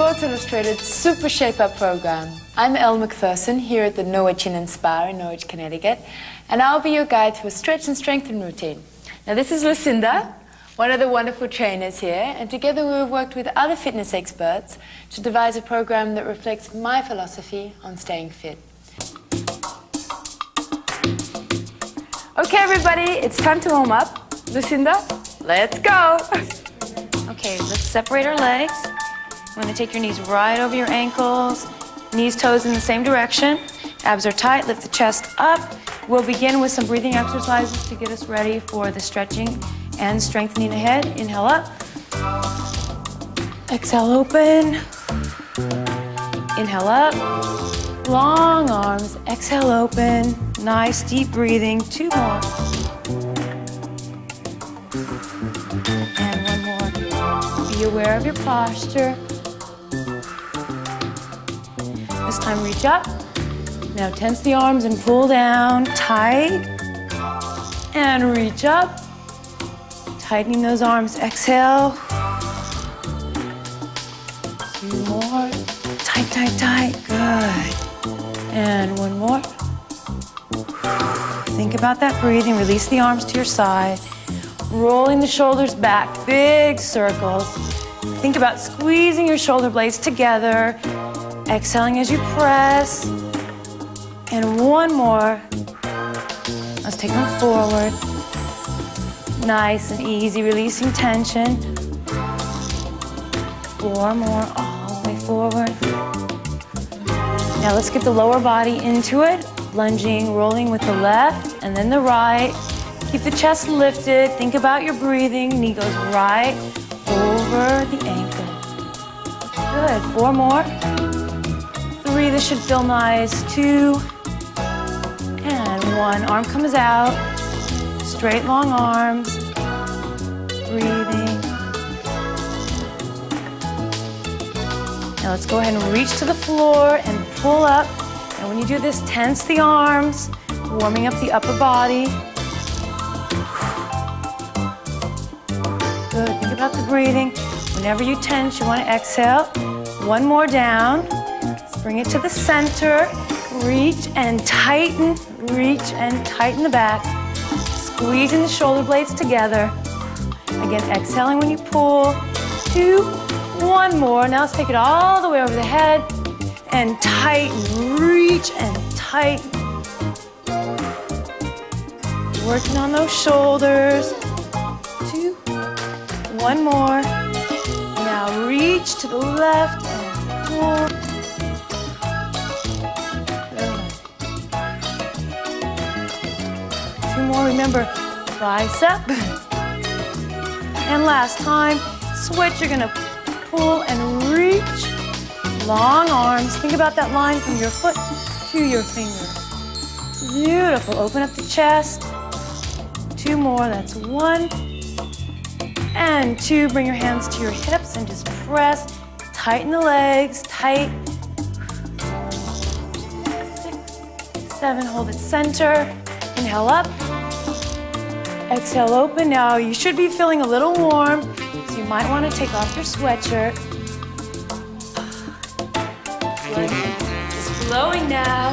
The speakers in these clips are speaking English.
Sports Illustrated's Super Shape Up program. I'm Elle Macpherson here at the Norwich Inn and Spa in Norwich, Connecticut, and I'll be your guide through a stretch and strengthen routine. Now this is Lucinda, one of the wonderful trainers here, and together we have worked with other fitness experts to devise a program that reflects my philosophy on staying fit. Okay everybody, it's time to warm up. Lucinda, let's go! Okay, let's separate our legs. You want to take your knees right over your ankles, knees, toes in the same direction. Abs are tight, lift the chest up. We'll begin with some breathing exercises to get us ready for the stretching and strengthening ahead. Inhale up. Exhale, open. Inhale up. Long arms. Exhale, open. Nice, deep breathing. 2 more. And 1 more. Be aware of your posture. This time reach up. Now tense the arms and pull down tight. And reach up. Tightening those arms. Exhale. 2 more. Tight, tight, tight. Good. And 1 more. Think about that breathing. Release the arms to your side. Rolling the shoulders back. Big circles. Think about squeezing your shoulder blades together. Exhaling as you press. And 1 more. Let's take them forward. Nice and easy, releasing tension. 4 more, all the way forward. Now let's get the lower body into it. Lunging, rolling with the left and then the right. Keep the chest lifted. Think about your breathing. Knee goes right over the ankle. Good, 4 more. 3, this should feel nice. 2, and 1. Arm comes out. Straight, long arms. Breathing. Now let's go ahead and reach to the floor and pull up. And when you do this, tense the arms, warming up the upper body. Good, think about the breathing. Whenever you tense, you want to exhale. 1 more down. Bring it to the center. Reach and tighten. Reach and tighten the back. Squeezing the shoulder blades together. Again, exhaling when you pull. 2, 1 more. Now let's take it all the way over the head. And tighten. Reach and tighten. Working on those shoulders. 2, 1 more. Now reach to the left and pull. Good. 2 more, remember, bicep. And last time, switch, you're gonna pull and reach. Long arms, think about that line from your foot to your finger. Beautiful, open up the chest. 2 more, that's 1. And 2, bring your hands to your hips and just press. Tighten the legs, tight. 6, 7, hold it center. Inhale up. Exhale, open. Now you should be feeling a little warm, so you might want to take off your sweatshirt. Good. It's flowing now.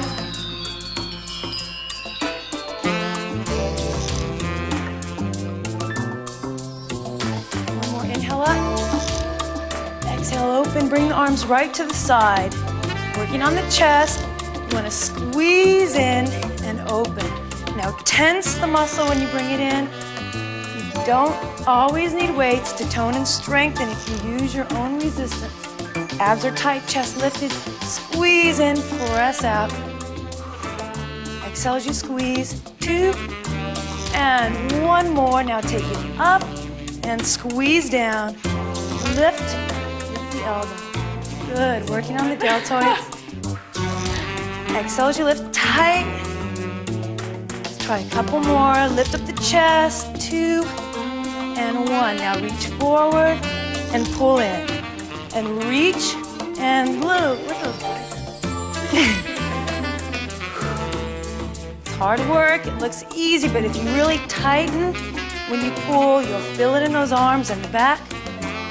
Exhale, open, bring the arms right to the side. Working on the chest, you want to squeeze in and open. Now tense the muscle when you bring it in. You don't always need weights to tone and strengthen if you use your own resistance. Abs are tight, chest lifted, squeeze in, press out. Exhale as you squeeze. 2, and 1 more. Now take it up and squeeze down. Lift the elbow. Good, working on the deltoids. Exhale as you lift tight. Let's try a couple more. Lift up the chest. 2, and 1. Now reach forward and pull in. And reach and little. It's hard work, it looks easy, but if you really tighten, when you pull, you'll feel it in those arms and the back.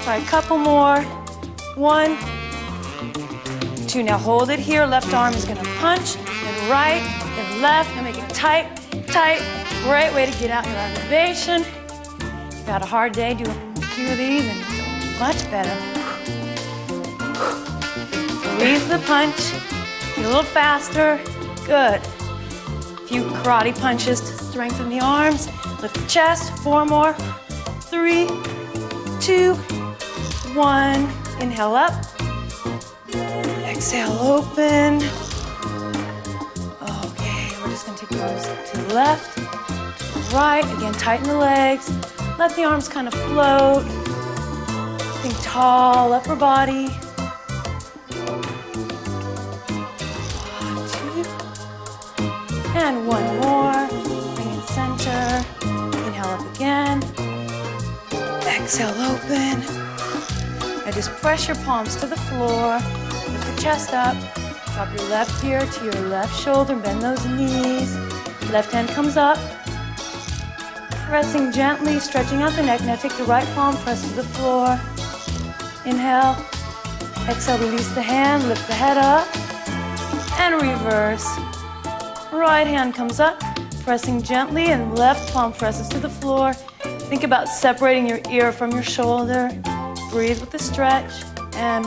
Try a couple more. 1, 2. Now hold it here. Left arm is gonna punch, then right, then left. Now make it tight, tight. Great way to get out your elevation. If you've had a hard day, do a few of these and feel much better. Release the punch. Get a little faster. Good. A few karate punches to strengthen the arms. Lift the chest. 4 more. 3, 2, 1. Inhale up. Exhale, open. Okay, we're just gonna take the arms to the left, to the right. Again, tighten the legs. Let the arms kind of float. Think tall, upper body. 1, 2. And 1 more. Bring it center. Inhale up again. Exhale, open. Now just press your palms to the floor. Lift the chest up. Drop your left ear to your left shoulder. Bend those knees. Left hand comes up. Pressing gently, stretching out the neck. Now take the right palm, press to the floor. Inhale. Exhale, release the hand. Lift the head up. And reverse. Right hand comes up. Pressing gently, and left palm presses to the floor. Think about separating your ear from your shoulder. Breathe with the stretch. And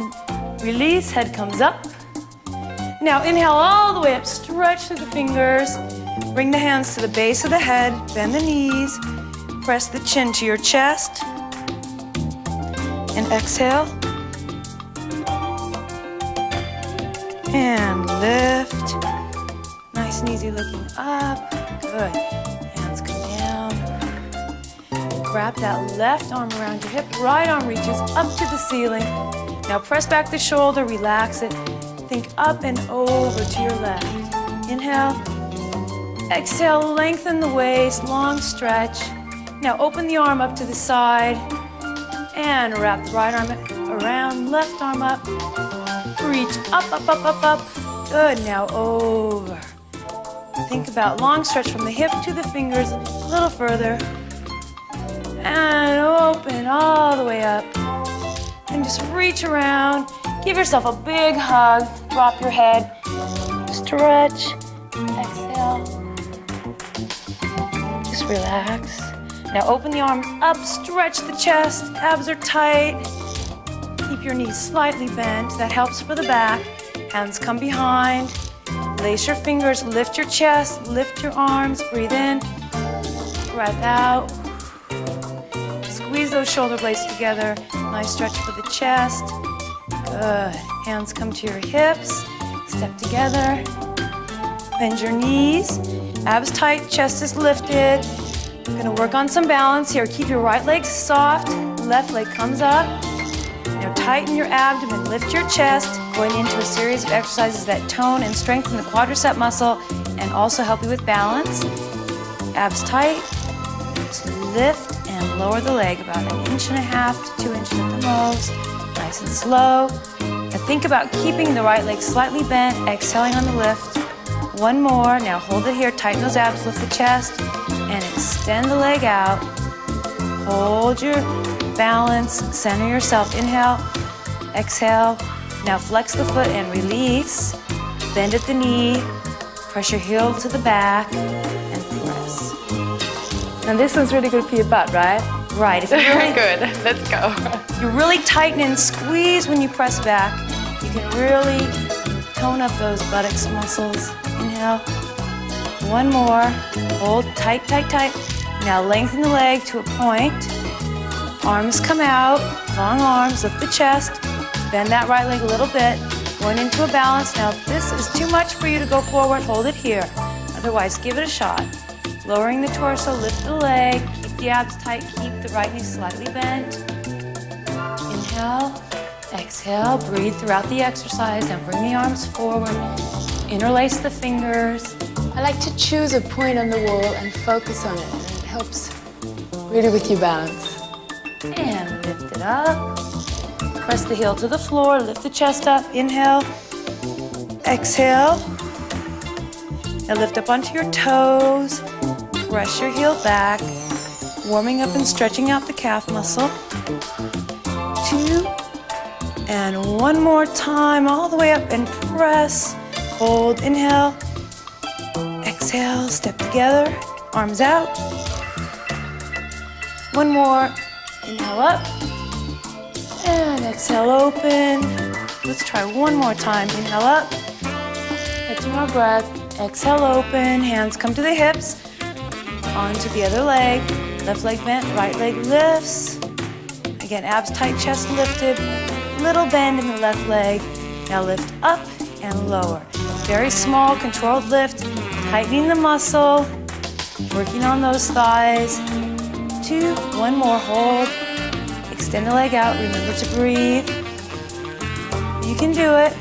release, head comes up. Now inhale all the way up, stretch through the fingers. Bring the hands to the base of the head, bend the knees. Press the chin to your chest. And exhale. And lift. Nice and easy looking up. Good. Hands come down. Wrap that left arm around your hip. Right arm reaches up to the ceiling. Now press back the shoulder, relax it. Think up and over to your left. Inhale. Exhale, lengthen the waist, long stretch. Now open the arm up to the side. And wrap the right arm around, left arm up. Reach up, up, up, up, up. Good, now over. Think about long stretch from the hip to the fingers, a little further. And open all the way up. And just reach around. Give yourself a big hug. Drop your head. Stretch. Exhale. Just relax. Now open the arms up. Stretch the chest. Abs are tight. Keep your knees slightly bent. That helps for the back. Hands come behind. Lace your fingers. Lift your chest. Lift your arms. Breathe in. Breath out. Squeeze those shoulder blades together. Nice stretch for the chest. Good. Hands come to your hips. Step together. Bend your knees. Abs tight, chest is lifted. We're gonna work on some balance here. Keep your right leg soft. Left leg comes up. Now tighten your abdomen, lift your chest. Going into a series of exercises that tone and strengthen the quadricep muscle and also help you with balance. Abs tight. Just lift and lower the leg about 1.5 inches to 2 inches at the most. Nice and slow. Now think about keeping the right leg slightly bent, exhaling on the lift. 1 more. Now hold it here, tighten those abs, lift the chest, and extend the leg out. Hold your balance, center yourself. Inhale, exhale. Now flex the foot and release. Bend at the knee. Press your heel to the back and press. And this one's really good for your butt, right? Right. If you're really good. Let's go. You really tighten and squeeze when you press back. You can really tone up those buttocks muscles. Inhale. 1 more. Hold tight, tight, tight. Now lengthen the leg to a point. Arms come out. Long arms. Lift the chest. Bend that right leg a little bit. Going into a balance. Now if this is too much for you to go forward, hold it here. Otherwise, give it a shot. Lowering the torso, lift the leg. Keep the abs tight. Keep the right knee slightly bent. Inhale. Exhale. Breathe throughout the exercise. Now bring the arms forward. Interlace the fingers. I like to choose a point on the wall and focus on it, and it helps really with your balance. And lift it up. Press the heel to the floor, lift the chest up. Inhale. Exhale. Now lift up onto your toes. Press your heel back. Warming up and stretching out the calf muscle. 2, And one more time, all the way up and press. Hold, inhale. Exhale, step together, arms out. One more, inhale up. And exhale, open. Let's try one more time. Inhale up. Get 2 more breath. Exhale, open. Hands come to the hips. Onto the other leg. Left leg bent, right leg lifts. Again, abs tight, chest lifted. Little bend in the left leg. Now lift up and lower. Very small, controlled lift. Tightening the muscle. Working on those thighs. 2, one more, hold. Extend the leg out, remember to breathe. You can do it.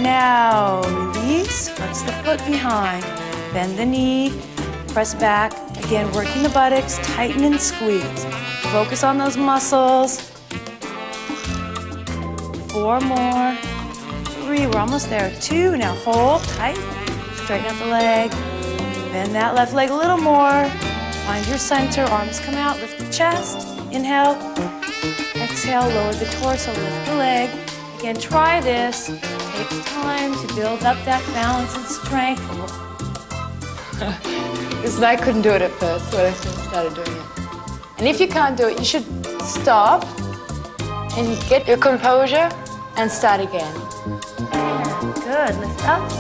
Now, release, flex the foot behind. Bend the knee, press back. Again, working the buttocks, tighten and squeeze. Focus on those muscles. 4 more. 3, we're almost there. 2, now hold tight. Straighten out the leg. Bend that left leg a little more. Find your center, arms come out, lift the chest. Inhale. Exhale, lower the torso, lift the leg. Again, try this. Takes time to build up that balance and strength. Because I couldn't do it at first when I first started doing it. And if you can't do it, you should stop and get your composure and start again. Good, lift up.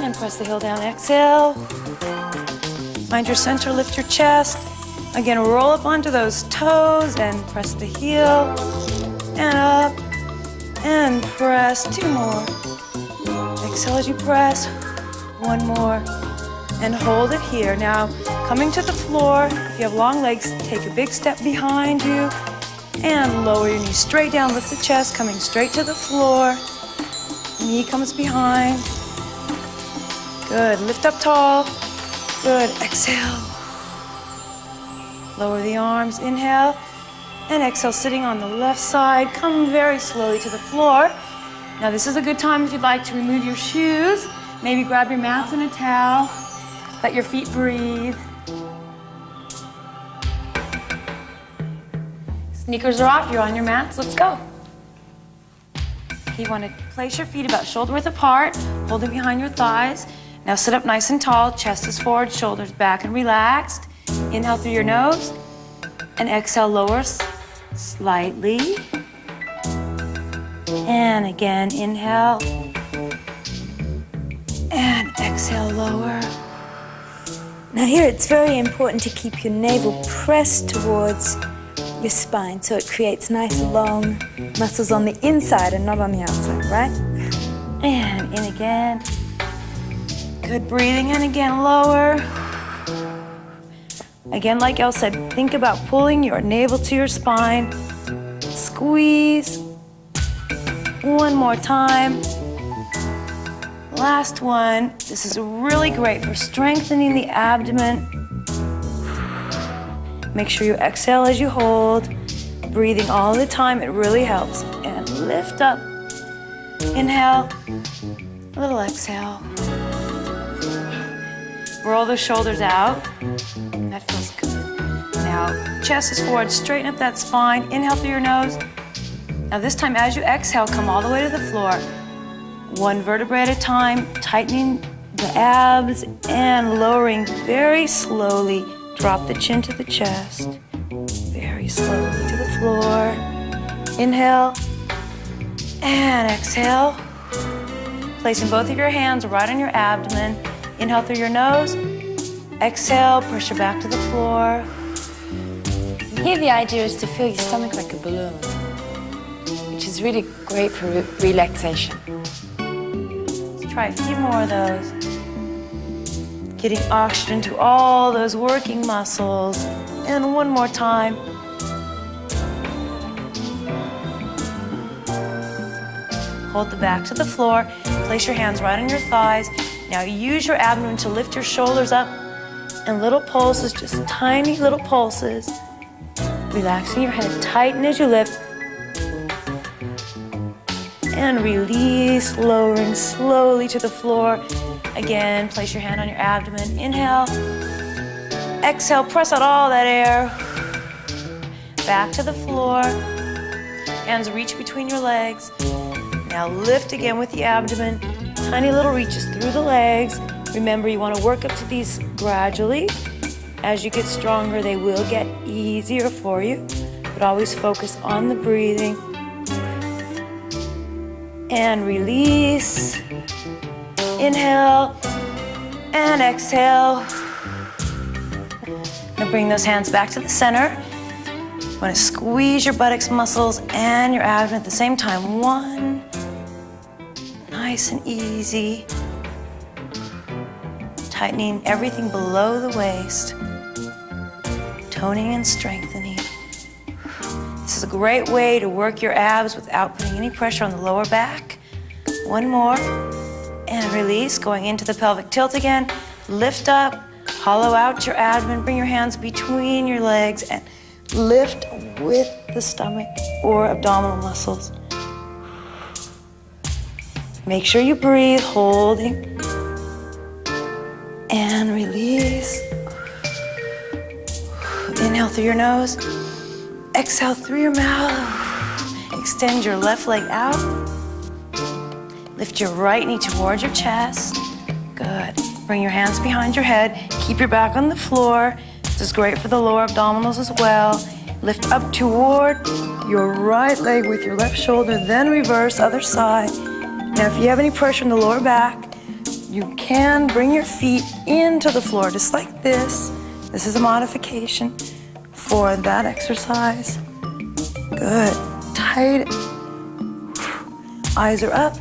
And press the heel down, exhale. Find your center, lift your chest. Again, roll up onto those toes and press the heel. And up. And press. 2 more. Exhale as you press. 1 more. And hold it here. Now, coming to the floor, if you have long legs, take a big step behind you. And lower your knee straight down, lift the chest, coming straight to the floor. Knee comes behind. Good, lift up tall. Good, exhale. Lower the arms, inhale. And exhale, sitting on the left side. Come very slowly to the floor. Now this is a good time if you'd like to remove your shoes. Maybe grab your mats and a towel. Let your feet breathe. Sneakers are off, you're on your mats, let's go. You want to place your feet about shoulder width apart, holding behind your thighs. Now sit up nice and tall, chest is forward, shoulders back and relaxed. Inhale through your nose, and exhale, lower slightly. And again, inhale. And exhale, lower. Now here it's very important to keep your navel pressed towards your spine so it creates nice long muscles on the inside and not on the outside, right? And in again. Good breathing, and again, lower. Again, like Elle said, think about pulling your navel to your spine. Squeeze. 1 more time. Last one. This is really great for strengthening the abdomen. Make sure you exhale as you hold. Breathing all the time, it really helps. And lift up. Inhale. A little exhale. Roll the shoulders out. That feels good. Now, chest is forward, straighten up that spine. Inhale through your nose. Now this time, as you exhale, come all the way to the floor. 1 vertebrae at a time, tightening the abs and lowering very slowly. Drop the chin to the chest. Very slowly to the floor. Inhale and exhale. Placing both of your hands right on your abdomen. Inhale through your nose. Exhale, pressure back to the floor. Here the idea is to feel your stomach like a balloon, which is really great for relaxation. Let's try a few more of those. Getting oxygen to all those working muscles. And 1 more time. Hold the back to the floor. Place your hands right on your thighs. Now use your abdomen to lift your shoulders up. And little pulses, just tiny little pulses. Relaxing your head, tighten as you lift. And release, lowering slowly to the floor. Again, place your hand on your abdomen. Inhale. Exhale, press out all that air. Back to the floor. Hands reach between your legs. Now lift again with the abdomen. Tiny little reaches through the legs. Remember, you want to work up to these gradually. As you get stronger, they will get easier for you, but always focus on the breathing. And release. Inhale and exhale. Now bring those hands back to the center. You want to squeeze your buttocks muscles and your abdomen at the same time. One. Nice and easy. Tightening everything below the waist. Toning and strengthening. This is a great way to work your abs without putting any pressure on the lower back. One more. And release, going into the pelvic tilt again. Lift up, hollow out your abdomen. Bring your hands between your legs and lift with the stomach or abdominal muscles. Make sure you breathe, holding. And release. Inhale through your nose. Exhale through your mouth. Extend your left leg out. Lift your right knee towards your chest. Good. Bring your hands behind your head. Keep your back on the floor. This is great for the lower abdominals as well. Lift up toward your right leg with your left shoulder, then reverse, other side. Now, if you have any pressure in the lower back, you can bring your feet into the floor, just like this. This is a modification for that exercise. Good. Tight. Eyes are up.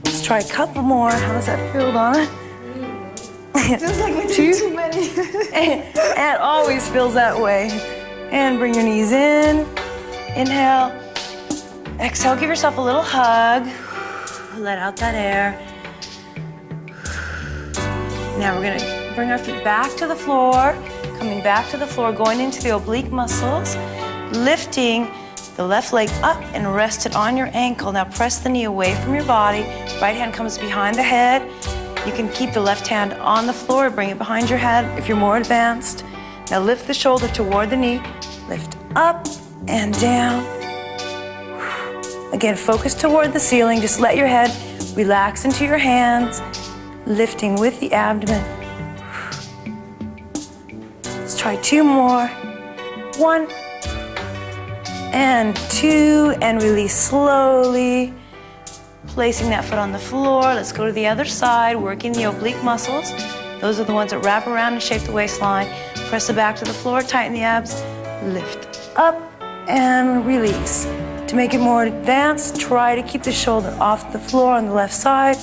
Let's try a couple more. How does that feel, Donna? Feels like we did too many. It always feels that way. And bring your knees in. Inhale. Exhale, give yourself a little hug. Let out that air. Now we're gonna bring our feet back to the floor. Coming back to the floor, going into the oblique muscles. Lifting the left leg up and rest it on your ankle. Now press the knee away from your body. Right hand comes behind the head. You can keep the left hand on the floor, bring it behind your head if you're more advanced. Now lift the shoulder toward the knee. Lift up and down. Again, focus toward the ceiling. Just let your head relax into your hands, lifting with the abdomen. Let's try two more. 1 and 2, and release slowly. Placing that foot on the floor. Let's go to the other side, working the oblique muscles. Those are the ones that wrap around and shape the waistline. Press the back to the floor, tighten the abs, lift up and release. To make it more advanced, try to keep the shoulder off the floor on the left side.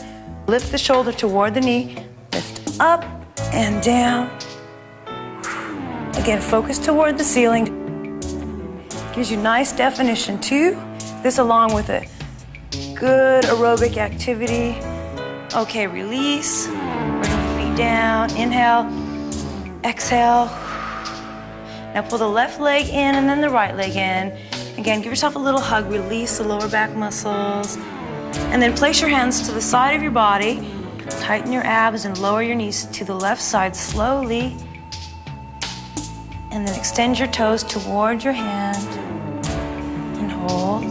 Lift the shoulder toward the knee, lift up and down. Again, focus toward the ceiling. Gives you nice definition too. This along with a good aerobic activity. Okay, release. Bring the feet down. Inhale. Exhale. Now pull the left leg in and then the right leg in. Again, give yourself a little hug. Release the lower back muscles. And then place your hands to the side of your body. Tighten your abs and lower your knees to the left side slowly. And then extend your toes toward your hand. And hold.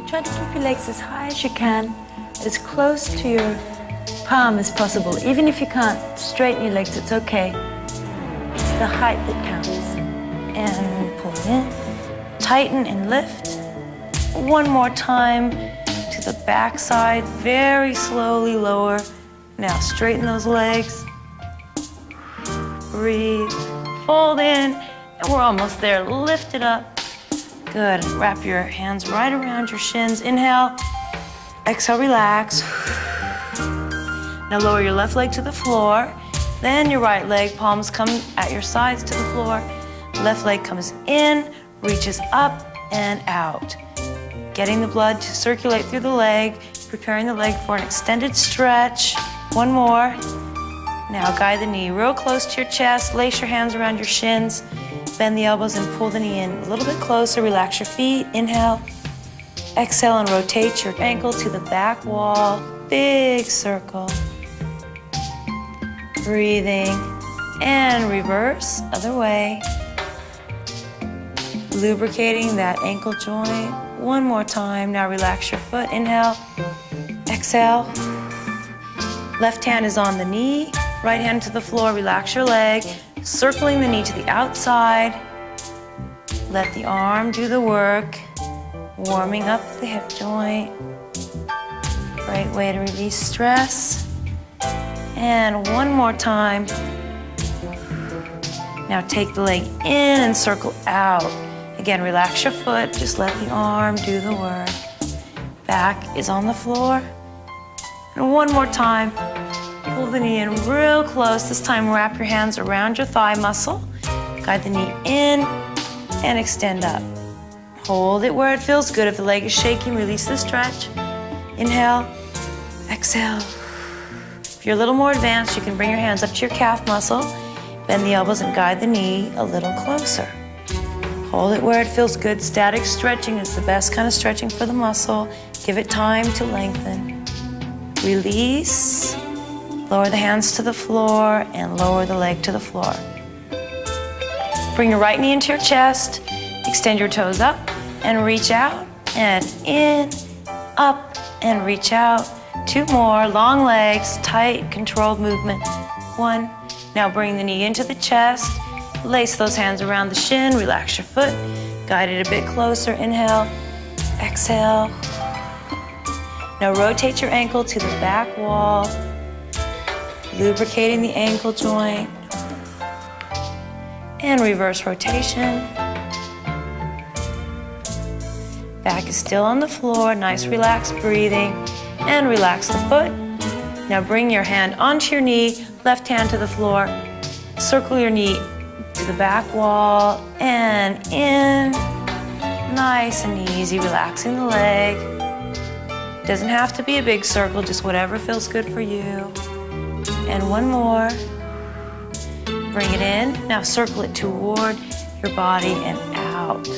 Try to keep your legs as high as you can, as close to your palm as possible. Even if you can't straighten your legs, it's okay. It's the height that counts. And pull in. Tighten and lift. One more time to the back side. Very slowly lower. Now straighten those legs. Breathe. Fold in. And we're almost there. Lift it up. Good. Wrap your hands right around your shins. Inhale. Exhale, relax. Now lower your left leg to the floor. Then your right leg, palms come at your sides to the floor. Left leg comes in, reaches up and out. Getting the blood to circulate through the leg, preparing the leg for an extended stretch. One more. Now guide the knee real close to your chest. Lace your hands around your shins. Bend the elbows and pull the knee in a little bit closer. Relax your feet. Inhale. Exhale and rotate your ankle to the back wall. Big circle. Breathing. And reverse. Other way. Lubricating that ankle joint One more time. Now relax your foot. Inhale. Exhale. Left hand is on the knee. Right hand to the floor. Relax your leg. Circling the knee to the outside. Let the arm do the work. Warming up the hip joint. Great way to release stress. And one more time. Now take the leg in and circle out. Again, relax your foot. Just let the arm do the work. Back is on the floor. And one more time. Pull the knee in real close. This time wrap your hands around your thigh muscle. Guide the knee in and extend up. Hold it where it feels good. If the leg is shaking, release the stretch. Inhale, exhale. If you're a little more advanced, you can bring your hands up to your calf muscle. Bend the elbows and guide the knee a little closer. Hold it where it feels good. Static stretching is the best kind of stretching for the muscle. Give it time to lengthen. Release. Lower the hands to the floor and lower the leg to the floor. Bring your right knee into your chest. Extend your toes up and reach out and in, up and reach out. Two more. Long legs, tight, controlled movement. One. Now bring the knee into the chest. Lace those hands around the shin. Relax your foot. Guide it a bit closer. Inhale. Exhale. Now rotate your ankle to the back wall. Lubricating the ankle joint. And reverse rotation. Back is still on the floor. Nice relaxed breathing. And relax the foot. Now bring your hand onto your knee. Left hand to the floor. Circle your knee to the back wall and in. Nice and easy, relaxing the leg. Doesn't have to be a big circle, just whatever feels good for you. And one more. Bring it in. Now circle it toward your body and out.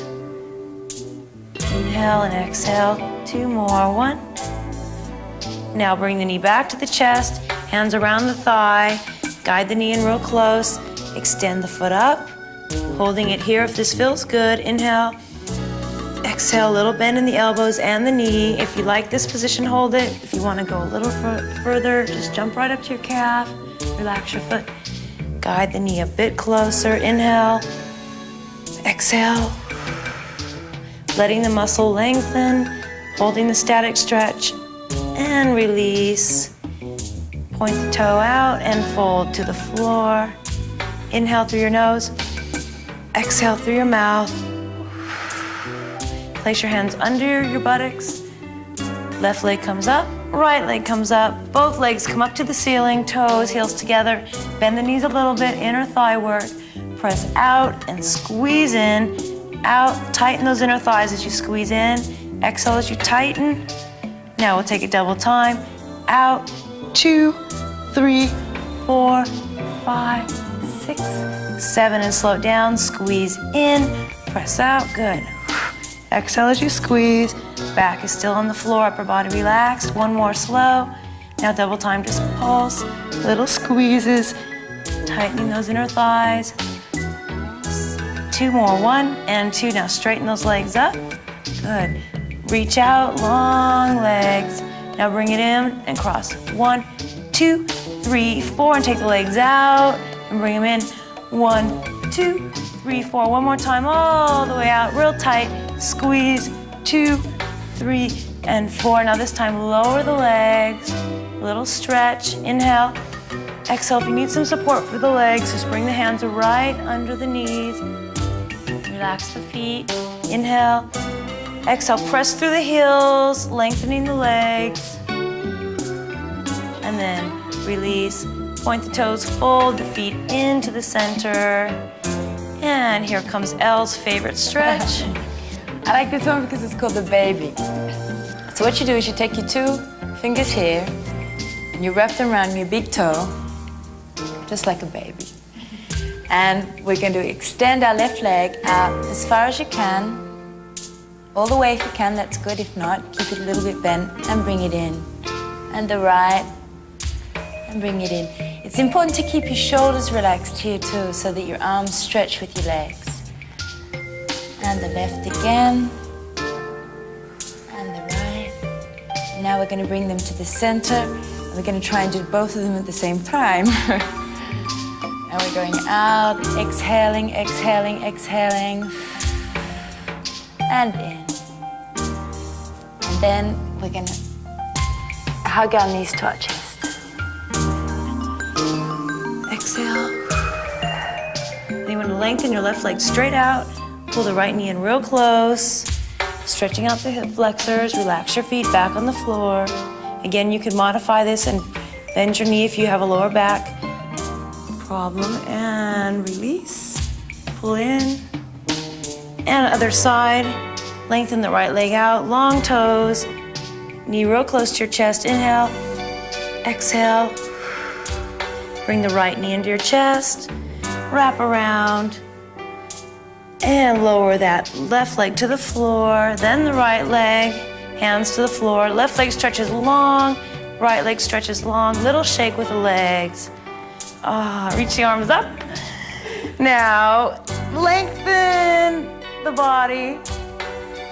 Inhale and exhale. Two more. One. Now bring the knee back to the chest. Hands around the thigh. Guide the knee in real close. Extend the foot up. Holding it here if this feels good. Inhale. Exhale, a little bend in the elbows and the knee. If you like this position, hold it. If you want to go a little further, just jump right up to your calf. Relax your foot. Guide the knee a bit closer. Inhale. Exhale. Letting the muscle lengthen. Holding the static stretch. And release. Point the toe out and fold to the floor. Inhale through your nose. Exhale through your mouth. Place your hands under your buttocks. Left leg comes up, right leg comes up. Both legs come up to the ceiling, toes, heels together. Bend the knees a little bit, inner thigh work. Press out and squeeze in. Out, tighten those inner thighs as you squeeze in. Exhale as you tighten. Now we'll take it double time. Out, 2, 3, 4, 5, 6, 7, and slow down. Squeeze in, press out, good. Exhale as you squeeze. Back is still on the floor, upper body relaxed. One more slow. Now double time, just pulse. Little squeezes, tightening those inner thighs. 2 more, 1 and 2. Now straighten those legs up. Good. Reach out, long legs. Now bring it in and cross. 1, 2, 3, 4, and take the legs out and bring them in. 1, 2, 3, 4. One more time, all the way out, real tight. Squeeze. 2, 3, and 4. Now this time, lower the legs. Little stretch. Inhale. Exhale. If you need some support for the legs, just bring the hands right under the knees. Relax the feet. Inhale. Exhale. Press through the heels, lengthening the legs. And then release. Point the toes, fold the feet into the center. And here comes Elle's favorite stretch. I like this one because it's called the baby. So what you do is you take your 2 fingers here and you wrap them around your big toe, just like a baby. And we're going to extend our left leg out as far as you can. All the way if you can, that's good. If not, keep it a little bit bent and bring it in. And the right, and bring it in. It's important to keep your shoulders relaxed here too, so that your arms stretch with your legs. And the left again. now we're going to bring them to the center. And we're going to try and do both of them at the same time. Now we're going out, exhaling, exhaling, exhaling, and in. And then we're going to hug our knees to our chest. Exhale. Then you want to lengthen your left leg straight out. Pull the right knee in real close. Stretching out the hip flexors. Relax your feet back on the floor. Again, you can modify this and bend your knee if you have a lower back problem. And release. Pull in. And other side. Lengthen the right leg out. Long toes. Knee real close to your chest. Inhale. Exhale. Bring the right knee into your chest. Wrap around. And lower that left leg to the floor, then the right leg, hands to the floor. Left leg stretches long, right leg stretches long. Little shake with the legs. Reach the arms up. Now, lengthen the body,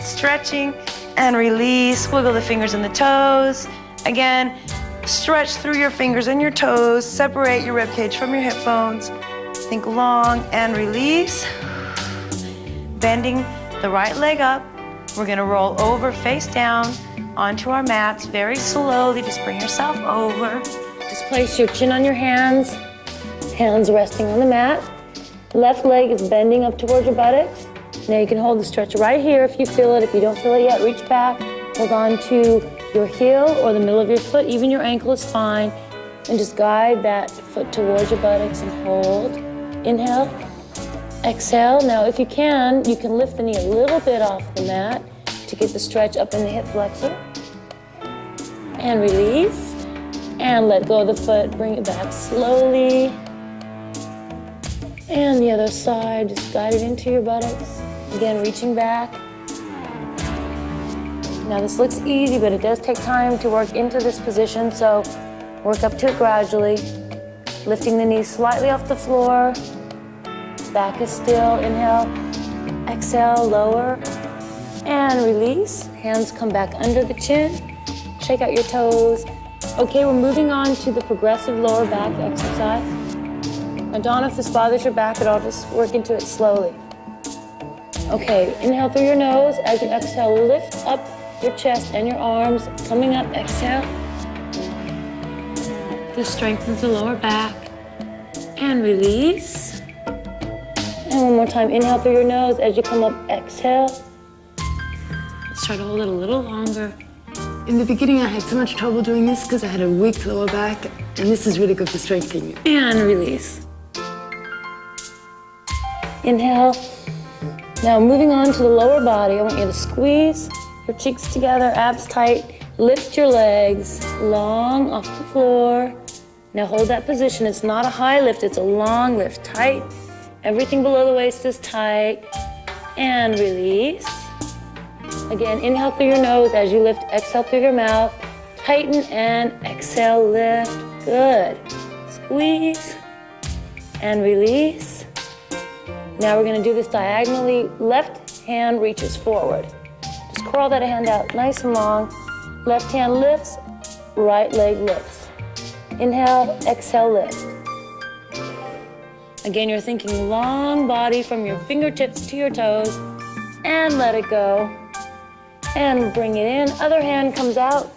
stretching and release. Wiggle the fingers and the toes. Again, stretch through your fingers and your toes. Separate your rib cage from your hip bones. Think long and release. Bending the right leg up. We're gonna roll over face down onto our mats very slowly. Just bring yourself over. Just place your chin on your hands resting on the mat. Left leg is bending up towards your buttocks. Now you can hold the stretch right here if you feel it. If you don't feel it yet, reach back. Hold on to your heel or the middle of your foot. Even your ankle is fine. And just guide that foot towards your buttocks and hold. Inhale. Exhale. Now, if you can lift the knee a little bit off the mat to get the stretch up in the hip flexor. And release. And let go of the foot. Bring it back slowly. And the other side, just guide it into your buttocks. Again, reaching back. Now, this looks easy, but it does take time to work into this position, so work up to it gradually. Lifting the knees slightly off the floor. Back is still. Inhale, exhale, lower, and release. Hands come back under the chin. Shake out your toes. Okay, we're moving on to the progressive lower back exercise. Now, Dawn, if this bothers your back at all, just work into it slowly. Okay, inhale through your nose. As you exhale, lift up your chest and your arms. Coming up, exhale. This strengthens the lower back. And release. And one more time, inhale through your nose. As you come up, exhale. Let's try to hold it a little longer. In the beginning, I had so much trouble doing this because I had a weak lower back, and this is really good for strengthening it. And release. Inhale. Now moving on to the lower body, I want you to squeeze your cheeks together, abs tight. Lift your legs long off the floor. Now hold that position. It's not a high lift, it's a long lift. Tight. Everything below the waist is tight. And release. Again, inhale through your nose as you lift. Exhale through your mouth. Tighten and exhale, lift. Good. Squeeze and release. Now we're gonna do this diagonally. Left hand reaches forward. Just curl that hand out nice and long. Left hand lifts, right leg lifts. Inhale, exhale, lift. Again, you're thinking long body from your fingertips to your toes, and let it go. And bring it in. Other hand comes out.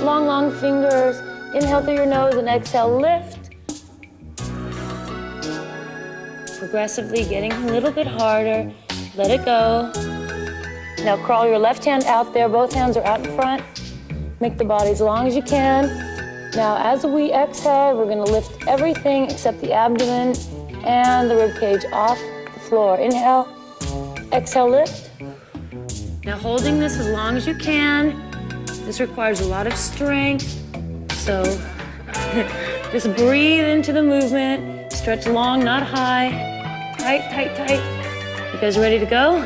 Long, long fingers. Inhale through your nose and exhale, lift. Progressively getting a little bit harder. Let it go. Now crawl your left hand out there. Both hands are out in front. Make the body as long as you can. Now, as we exhale, we're gonna lift everything except the abdomen and the ribcage off the floor. Inhale, exhale, lift. Now, holding this as long as you can. This requires a lot of strength, so just breathe into the movement. Stretch long, not high. Tight, tight, tight. You guys ready to go?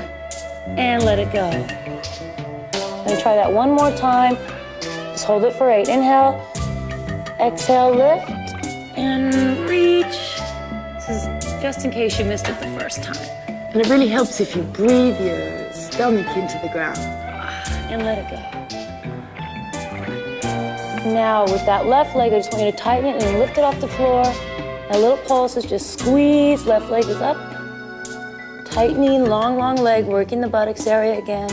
And let it go. Let me try that one more time. Just hold it for 8. Inhale. Exhale, lift, and reach. This is just in case you missed it the first time. And it really helps if you breathe your stomach into the ground. And let it go. Now with that left leg, I just want you to tighten it and lift it off the floor. Now little pulses, just squeeze, left leg is up. Tightening, long, long leg, working the buttocks area again.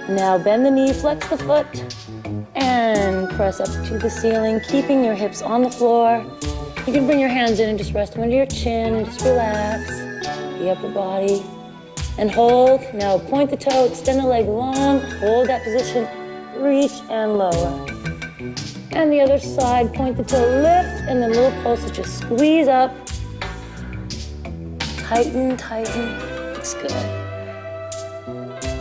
Now bend the knee, flex the foot, and press up to the ceiling, keeping your hips on the floor. You can bring your hands in and just rest them under your chin and just relax the upper body. And hold. Now point the toe, extend the leg long, hold that position, reach and lower. And the other side, point the toe, lift, and then little pulses, just squeeze up. Tighten, tighten, looks good.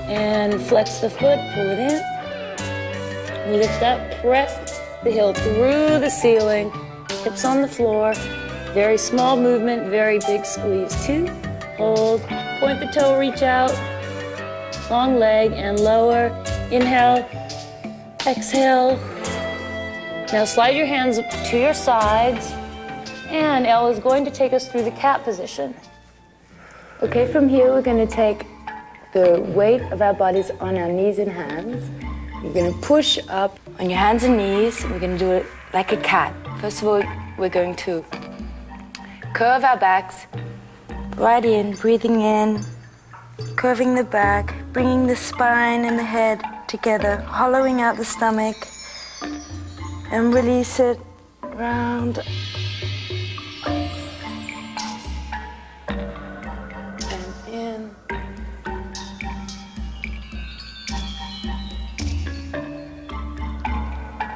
And flex the foot, pull it in. Lift up, press the heel through the ceiling, hips on the floor. Very small movement, very big squeeze. 2, hold, point the toe, reach out. Long leg and lower. Inhale, exhale. Now slide your hands to your sides. And Elle is going to take us through the cat position. Okay, from here we're going to take the weight of our bodies on our knees and hands. You're going to push up on your hands and knees. We're going to do it like a cat. First of all, we're going to curve our backs. Right in, breathing in, curving the back, bringing the spine and the head together, hollowing out the stomach, and release it round. And in.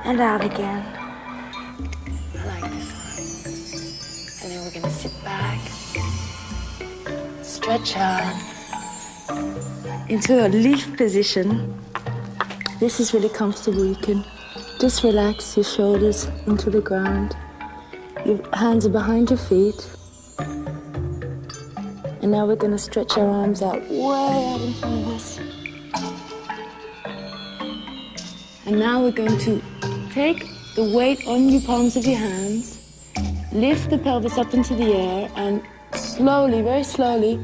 And out again. I like this one. And then we're going to sit back, stretch out Into a leaf position. This is really comfortable. You can just relax your shoulders into the ground. Your hands are behind your feet. And now we're going to stretch our arms out way out in front of us. And now we're going to take the weight on your palms of your hands, lift the pelvis up into the air, and slowly, very slowly,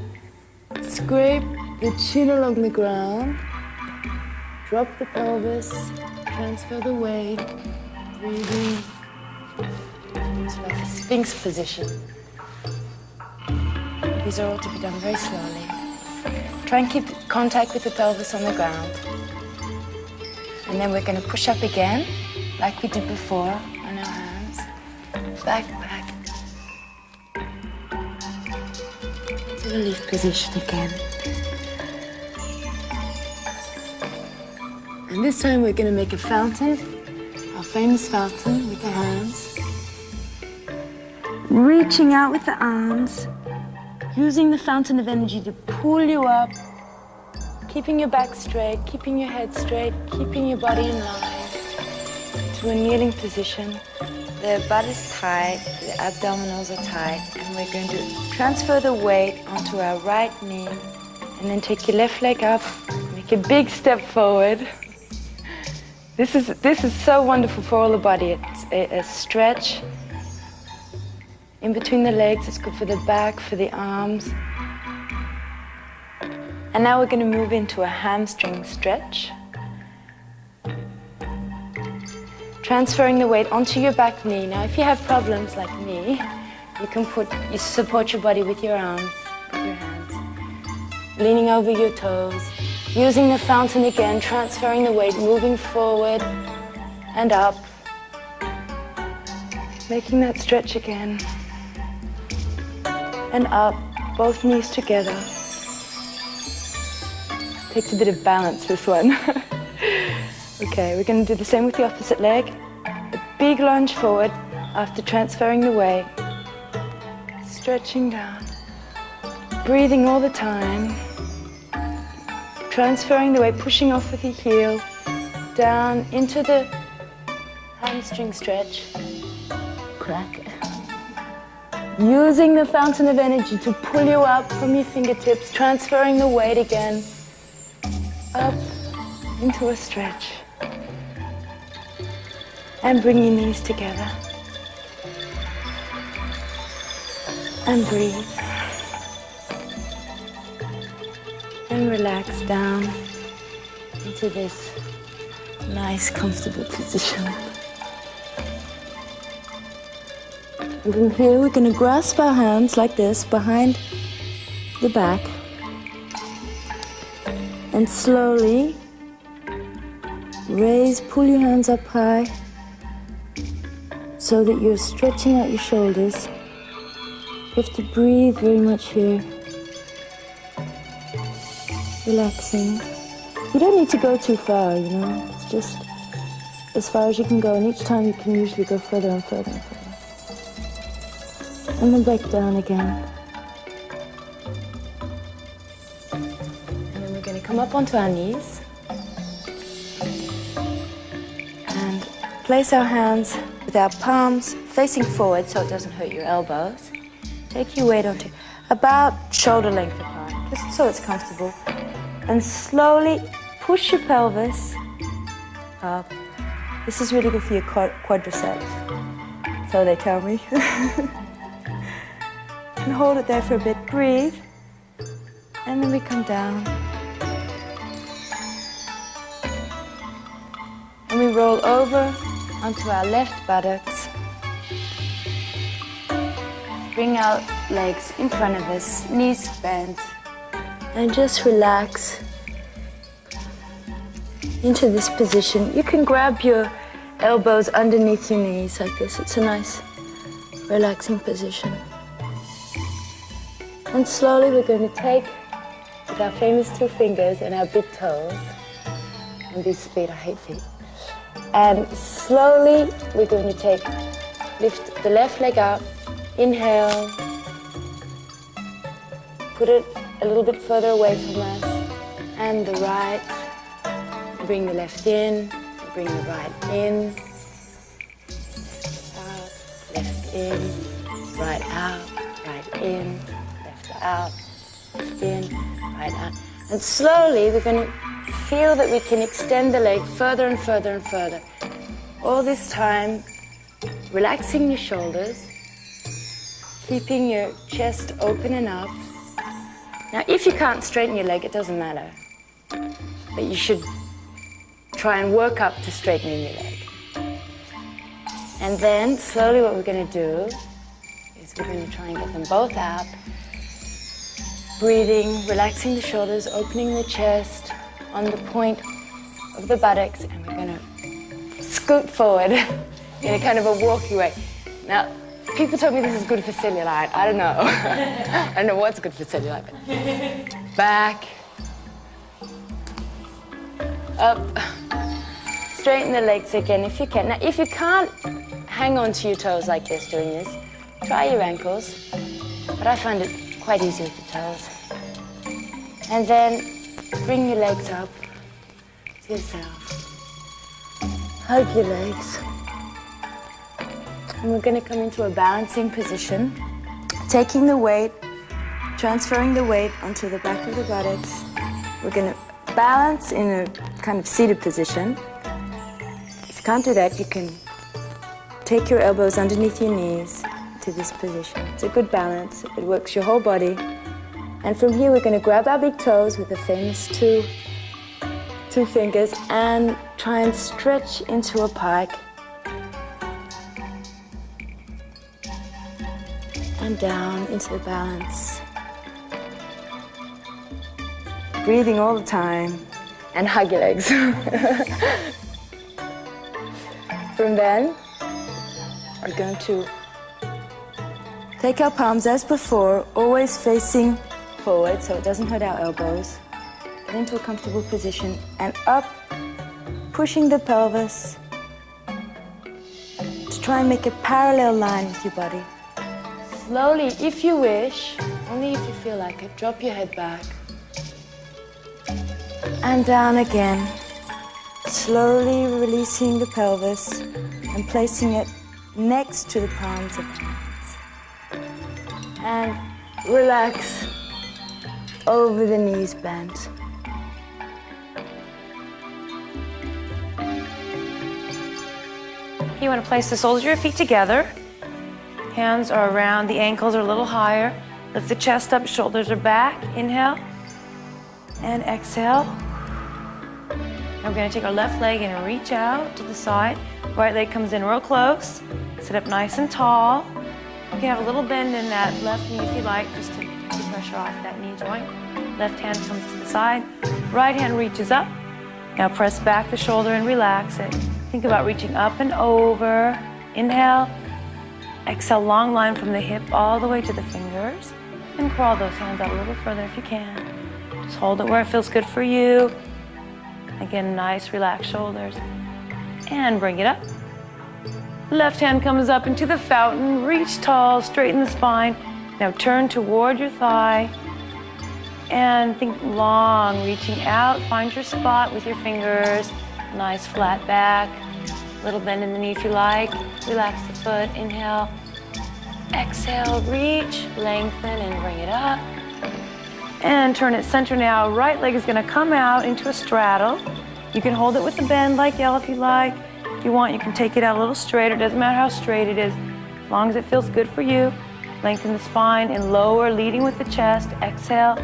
scrape the chin along the ground, drop the pelvis, transfer the weight, breathing. It's like a Sphinx position. These are all to be done very slowly. Try and keep contact with the pelvis on the ground. And then we're going to push up again, like we did before, on our hands. Back, back. To the leaf position again. And this time we're going to make a fountain, our famous fountain with the hands. Reaching out with the arms, using the fountain of energy to pull you up, Keeping your back straight, keeping your head straight, keeping your body in line to a kneeling position. the butt is tight, the abdominals are tight, and we're going to transfer the weight onto our right knee. And then take your left leg up, make a big step forward. This is so wonderful for all the body. It's a stretch in between the legs. It's good for the back, for the arms. And now we're going to move into a hamstring stretch. Transferring the weight onto your back knee. Now, if you have problems like me, you support your body with your arms, with your hands, leaning over your toes, using the fountain again, transferring the weight, moving forward and up, making that stretch again, and up, both knees together. Takes a bit of balance, this one. Okay, we're going to do the same with the opposite leg. A big lunge forward after transferring the weight. Stretching down. Breathing all the time. Transferring the weight, pushing off with your heel. Down into the hamstring stretch. Crack. Using the fountain of energy to pull you up from your fingertips. Transferring the weight again. Up into a stretch. And bring your knees together. And breathe. And relax down into this Nice, comfortable position. And from here, we're going to grasp our hands like this behind the back. And slowly pull your hands up high so that you're stretching out your shoulders. You have to breathe very much here. Relaxing. You don't need to go too far, you know. It's just as far as you can go, and each time you can usually go further and further and further. And then back down again. And then we're going to come up onto our knees and place our hands with our palms facing forward so it doesn't hurt your elbows. Take your weight onto about shoulder length apart, just so it's comfortable. And slowly push your pelvis up. This is really good for your quadriceps, so they tell me. And hold it there for a bit, breathe. And then we come down. And we roll over onto our left buttocks. Bring our legs in front of us, knees bent. And just relax into this position. You can grab your elbows underneath your knees like this. It's a nice, relaxing position. And slowly we're going to take with our famous 2 fingers and our big toes, and these feet, I hate feet. And slowly we're going to lift the left leg up, inhale, put it a little bit further away from us, and the right, bring the left in, bring the right in, out, left in, right out, right in, left out, in, right out. And slowly we're going to feel that we can extend the leg further and further and further. All this time, relaxing your shoulders, keeping your chest open and up. Now, if you can't straighten your leg, it doesn't matter. But you should try and work up to straightening your leg. And then, slowly what we're going to do is we're going to try and get them both out. Breathing, relaxing the shoulders, opening the chest on the point of the buttocks, and we're going to scoot forward in a kind of a walky way. Now, people told me this is good for cellulite. I don't know. I don't know what's good for cellulite. But back, up, straighten the legs again if you can. Now, if you can't hang on to your toes like this doing this, try your ankles. But I find it quite easy with the toes. And then bring your legs up to yourself. Hug your legs. And we're going to come into a balancing position, taking the weight, transferring the weight onto the back of the buttocks. We're going to balance in a kind of seated position. If you can't do that, you can take your elbows underneath your knees to this position. It's a good balance. It works your whole body. And from here, we're going to grab our big toes with the famous two fingers and try and stretch into a pike. And down into the balance. Breathing all the time. And hug your legs. From then, we're going to take our palms as before, always facing forward so it doesn't hurt our elbows. Get into a comfortable position and up, pushing the pelvis to try and make a parallel line with your body. Slowly, if you wish, only if you feel like it, drop your head back. And down again. Slowly releasing the pelvis and placing it next to the palms of the hands. And relax over the knees bent. You want to place the soles of your feet together. Hands are around, the ankles are a little higher. Lift the chest up, shoulders are back. Inhale and exhale. Now we're going to take our left leg and reach out to the side. Right leg comes in real close. Sit up nice and tall. You can have a little bend in that left knee if you like, just to keep pressure off that knee joint. Left hand comes to the side. Right hand reaches up. Now press back the shoulder and relax it. Think about reaching up and over. Inhale. Exhale, long line from the hip all the way to the fingers. And crawl those hands out a little further if you can. Just hold it where it feels good for you. Again, nice relaxed shoulders. And bring it up. Left hand comes up into the fountain. Reach tall, straighten the spine. Now turn toward your thigh. And think long, reaching out. Find your spot with your fingers. Nice flat back. Little bend in the knee if you like. Relax the foot. Inhale. Exhale, reach, lengthen, and bring it up. And turn it center now. Right leg is going to come out into a straddle. You can hold it with the bend like L if you like. If you want, you can take it out a little straighter. Doesn't matter how straight it is, as long as it feels good for you. Lengthen the spine and lower, leading with the chest. Exhale.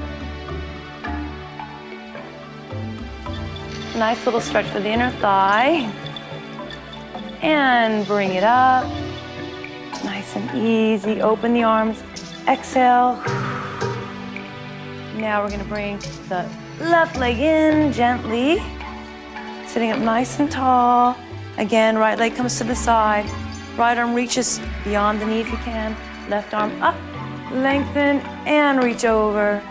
Nice little stretch for the inner thigh. And bring it up. Nice and easy. Open the arms. Exhale. Now we're going to bring the left leg in gently. Sitting up nice and tall. Again, right leg comes to the side. Right arm reaches beyond the knee if you can. Left arm up. Lengthen and reach over.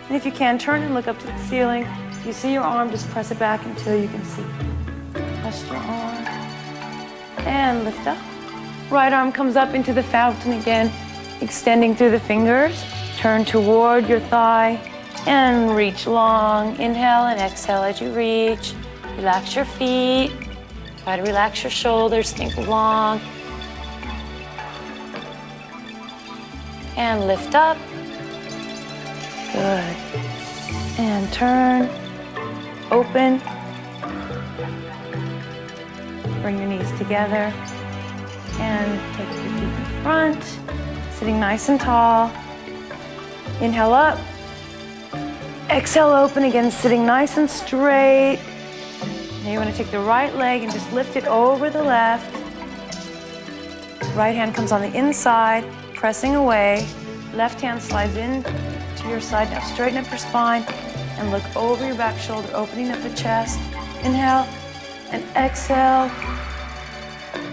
And if you can, turn and look up to the ceiling. If you see your arm, just press it back until you can see. Rest your arm. And lift up. Right arm comes up into the fountain again, extending through the fingers. Turn toward your thigh and reach long. Inhale and exhale as you reach. Relax your feet. Try to relax your shoulders. Think long. And lift up. Good. And turn. Open. Bring your knees together. And take your feet in front. Sitting nice and tall. Inhale up. Exhale, open again, sitting nice and straight. Now you want to take the right leg and just lift it over the left. Right hand comes on the inside, pressing away. Left hand slides in to your side. Now straighten up your spine and look over your back shoulder, opening up the chest. Inhale and exhale.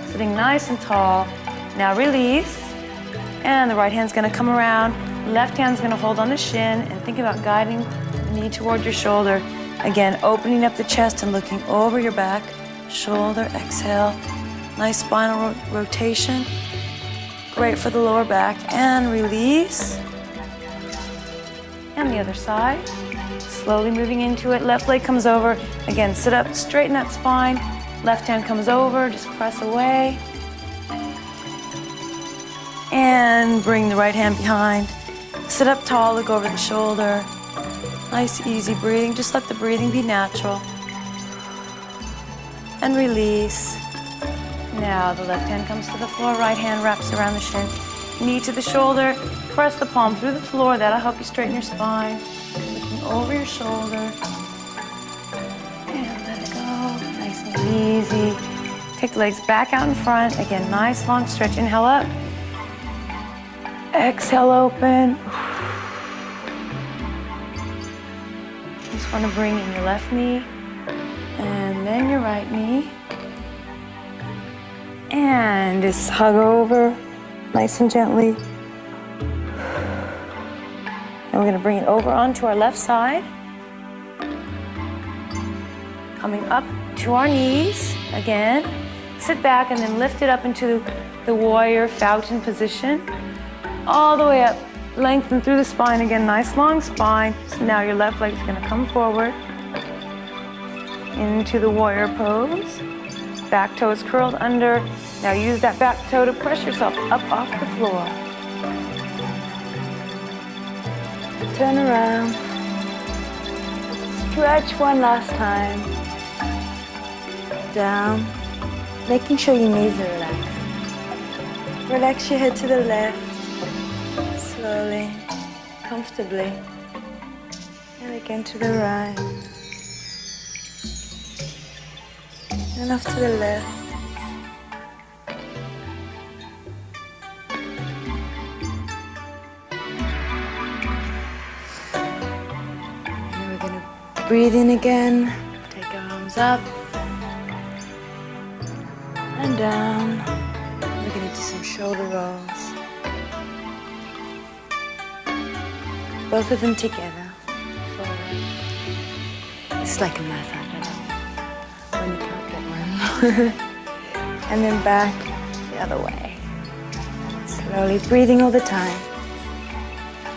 Sitting nice and tall. Now release. And the right hand's going to come around. Left hand's going to hold on the shin and think about guiding the knee toward your shoulder. Again, opening up the chest and looking over your back. Shoulder, exhale. Nice spinal rotation. Great for the lower back. And release. And the other side. Slowly moving into it. Left leg comes over. Again, sit up, straighten that spine. Left hand comes over, just press away. And bring the right hand behind. Sit up tall, look over the shoulder. Nice, easy breathing. Just let the breathing be natural. And release. Now the left hand comes to the floor, right hand wraps around the shin. Knee to the shoulder, press the palm through the floor. That'll help you straighten your spine. Looking over your shoulder. And let it go. Nice and easy. Take the legs back out in front. Again, nice long stretch. Inhale up. Exhale, open. Just want to bring in your left knee and then your right knee. And just hug over nice and gently. And we're going to bring it over onto our left side. Coming up to our knees again. Sit back and then lift it up into the warrior fountain position. All the way up, lengthen through the spine again, nice long spine. So now your left leg is going to come forward into the warrior pose. Back toe is curled under. Now use that back toe to press yourself up off the floor. Turn around. Stretch one last time. Down. Making sure your knees are relaxed. Relax your head to the left. Slowly, comfortably, and again to the right. and off to the left. And we're going to breathe in again. Take our arms up and down. We're going to do some shoulder rolls. Both of them together. Forward. It's like a massage when you can't get one. And then back the other way. Slowly breathing all the time.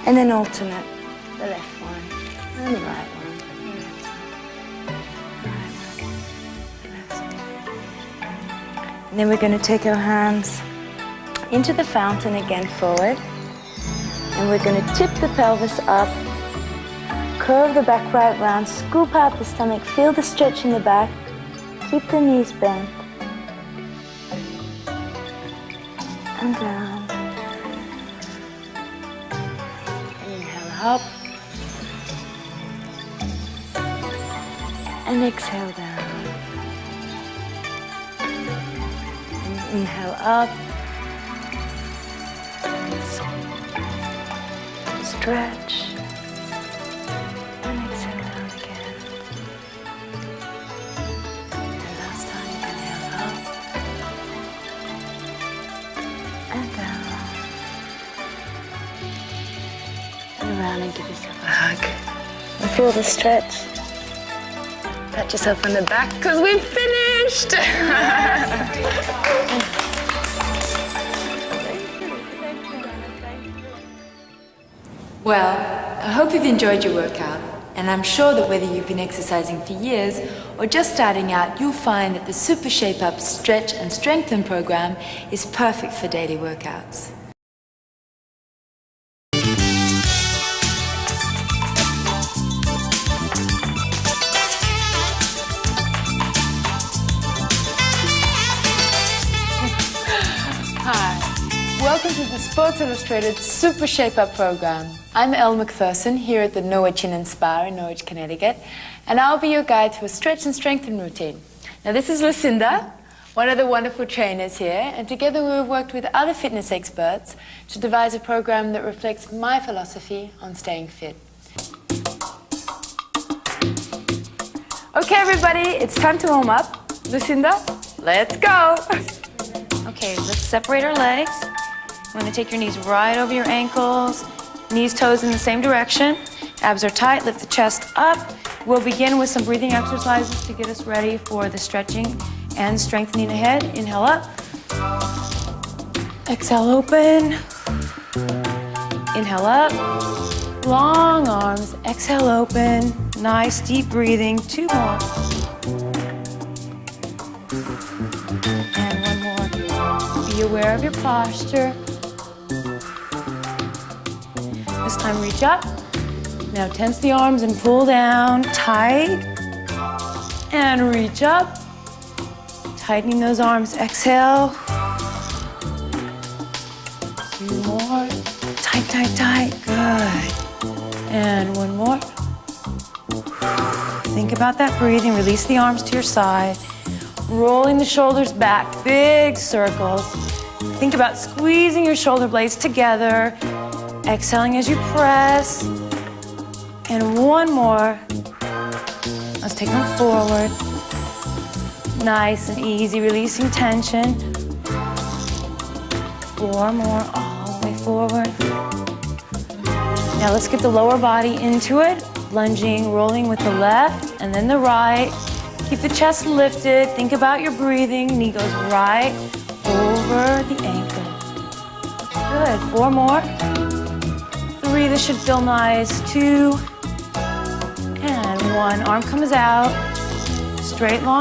And then alternate. The left one and the right one. The left one. And then we're going to take our hands into the fountain again, forward. And we're going to tip the pelvis up, curve the back right round, scoop out the stomach, feel the stretch in the back, keep the knees bent, and down. Inhale up, and exhale down. And inhale up. Stretch and exhale down again. And last time, inhale up and down. And around and give yourself a hug. And feel the stretch. Pat yourself on the back because we've finished. Well, I hope you've enjoyed your workout, and I'm sure that whether you've been exercising for years or just starting out, you'll find that the Super Shape Up Stretch and Strengthen program is perfect for daily workouts. Hi. Welcome to the Sports Illustrated Super Shape Up program. I'm Elle Macpherson here at the Norwich Inn and Spa in Norwich, Connecticut, and I'll be your guide to a stretch and strengthen routine. Now this is Lucinda, one of the wonderful trainers here, and together we've worked with other fitness experts to devise a program that reflects my philosophy on staying fit. Okay everybody, it's time to warm up. Lucinda, let's go! Okay, let's separate our legs. You want to take your knees right over your ankles, knees, toes in the same direction. Abs are tight, lift the chest up. We'll begin with some breathing exercises to get us ready for the stretching and strengthening ahead. Inhale up. Exhale, open. Inhale up. Long arms. Exhale, open. Nice, deep breathing. 2 more. And 1 more. Be aware of your posture. This time reach up. Now tense the arms and pull down tight. And reach up. Tightening those arms. Exhale. 2 more. Tight, tight, tight. Good. And 1 more. Think about that breathing. Release the arms to your side. Rolling the shoulders back. Big circles. Think about squeezing your shoulder blades together. Exhaling as you press. And 1 more. Let's take them forward. Nice and easy, releasing tension. 4 more, all the way forward. Now let's get the lower body into it. Lunging, rolling with the left and then the right. Keep the chest lifted. Think about your breathing. Knee goes right over the ankle. Good, 4 more. 3, this should feel nice. 2, and 1. Arm comes out. Straight, long.